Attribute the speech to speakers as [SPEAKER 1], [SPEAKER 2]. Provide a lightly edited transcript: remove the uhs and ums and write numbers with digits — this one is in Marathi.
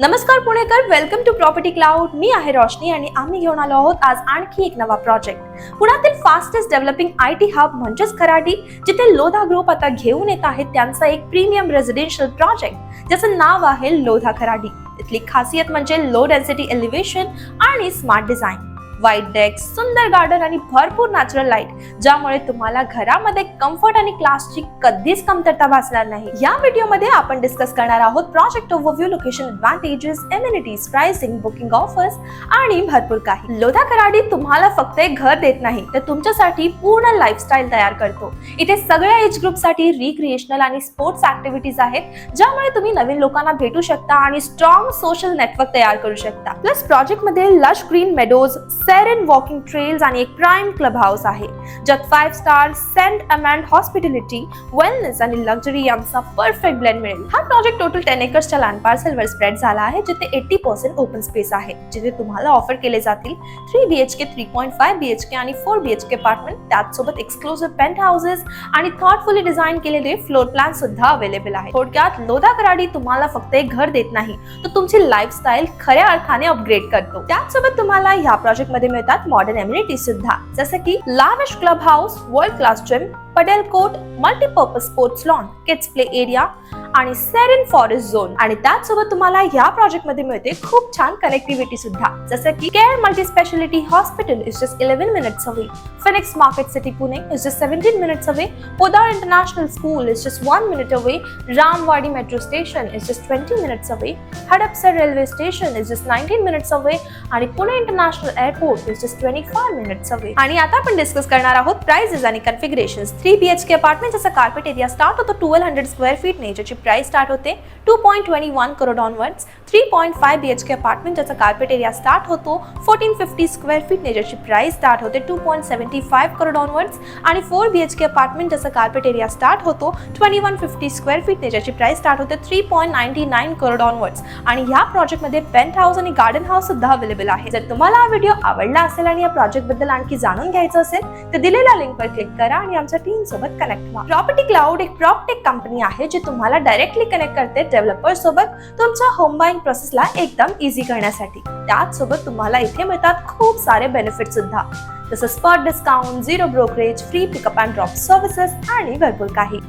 [SPEAKER 1] नमस्कार पुणेकर, वेलकम टू प्रॉपर्टी क्लाउड. मी आहे रोशनी आणि आम्ही घेऊन आलो आहोत आज आणखी एक नवा प्रोजेक्ट. पुण्यातील फास्टेस्ट डेव्हलपिंग IT हब म्हणजेच खराडी, जिथे लोधा ग्रुप आता घेऊन येत आहेत त्यांचा एक प्रीमियम रेसिडेन्शियल प्रोजेक्ट ज्याचं नाव आहे लोधा खराडी. इथली खासियत म्हणजे लो डेन्सिटी एलिव्हेशन आणि स्मार्ट डिझाइन, वाईड डेक्स, सुंदर गार्डन आणि भरपूर नॅचरल लाईट, ज्यामुळे तुम्हाला घरामध्ये कम्फर्ट आणि क्लासची कधीच कमतरता भासणार नाही. या व्हिडिओमध्ये आपण डिस्कस करणार आहोत project overview, location advantages, amenities, pricing, booking offers आणि भरपूर काही. लोधा खराडी तुम्हाला फक्त एक घर देत नाही, तर तुमच्यासाठी पूर्ण लाईफस्टाईल तयार करतो. इथे सगळ्या एज ग्रुपसाठी रिक्रिएशनल आणि स्पोर्ट्स ऍक्टिव्हिटीज आहेत, ज्यामुळे तुम्ही नवीन लोकांना भेटू शकता आणि स्ट्रॉंग सोशल नेटवर्क तयार करू शकता. प्लस प्रोजेक्ट मध्ये lush green meadows, serene walking trails आणि एक प्राइम क्लब हाऊस आहे, ज्यात 5 स्टार सेंट अमँड हॉस्पिटॅलिटी, वेलनेस आणि लक्झरी यांचा परफेक्ट ब्लेंड मिळेल. हा प्रोजेक्ट टोटल 10 एकर्सच्या लँड पार्सलवर स्प्रेड झाला आहे, जिथे 80% ओपन स्पेस आहे, जिथे तुम्हाला ऑफर केले जातील 3 BHK, 3.5 BHK आणि 4 BHK अपार्टमेंट, त्याचसोबत एक्सक्लुसिव्ह पेंट हाऊसेस आणि थॉटफुली डिझाइन केलेले फ्लोर प्लॅन सुद्धा अवेलेबल आहे. थोडक्यात लोधा खराडी तुम्हाला फक्त एक घर देत नाही, तर तुमची लाईफस्टाईल खऱ्या अर्थाने अपग्रेड करतो. त्याचसोबत तुम्हाला या प्रोजेक्ट मध्ये मिळतात मॉडर्न एमिनिटीज सुद्धा, जसे की lavish club house, world class gym, padel court, multipurpose sports lawn, kids play area आणि सेरेन फॉरेस्ट झोन. आणि त्याचसोबत तुम्हाला या प्रोजेक्ट मध्ये मिळते खूप छान कनेक्टिव्हिटी सुद्धा, जसे की Care multi speciality hospital is just 11 minutes away, Phoenix market city Pune is just 17 minutes away, Podar international school is just 1 minute away, Ramwadi metro station is just 20 minutes away, Hadapsar railway station is just 19 minutes away आणि Pune international airport is just 25 minutes away. आणि आता आपण डिस्कस करणार आहोत प्राइसेस आणि कॉन्फिगरेशन्स. 3 BHK अपार्टमेंट ज्याचा कार्पेट एरिया स्टार्ट होतो 1200 स्क्वेअर फीट ने, ज्याची प्राइस स्टार्ट होते 2.21 करोड ऑनवर्ड्स. 3.5 BHK अपार्टमेंट ज्याचा कार्पेट एरिया स्टार्ट होतो 1450 स्क्वेअर फीट ने, ज्याची प्राइस स्टार्ट होते 2.75 करोड ऑनवर्ड्स. आणि 4 BHK अपार्टमेंट ज्याचा कार्पेट एरिया स्टार्ट होतो 2150 स्क्वेअर फीट ने, ज्याची प्राइस स्टार्ट होते 3.99 करोड ऑनवर्ड्स. आणि या प्रोजेक्ट मध्ये पेंट हाऊस आणि गार्डन हाऊस सुद्धा अवेलेबल आहे. जर तुम्हाला हा व्हिडिओ आवडला असेल आणि या प्रोजेक्ट बद्दल आणखी जाणून घ्यायचं असेल तर दिलेल्या लिंकवर क्लिक करा आणि आमच्या टीम सोबत कनेक्ट व्हा. प्रॉपर्टी क्लाउड एक प्रॉपटेक कंपनी आहे, जी तुम्हाला डायरेक्टली कनेक्ट करते डेव्हलपर सोबत तुमच्या होम बाईंग प्रोसेसला एकदम इझी करण्यासाठी. त्याचसोबत तुम्हाला इथे मिळतात खूप सारे बेनिफिट सुद्धा, जसं spot discount, 0 brokerage, free pickup and drop services आणि भरपूर काही.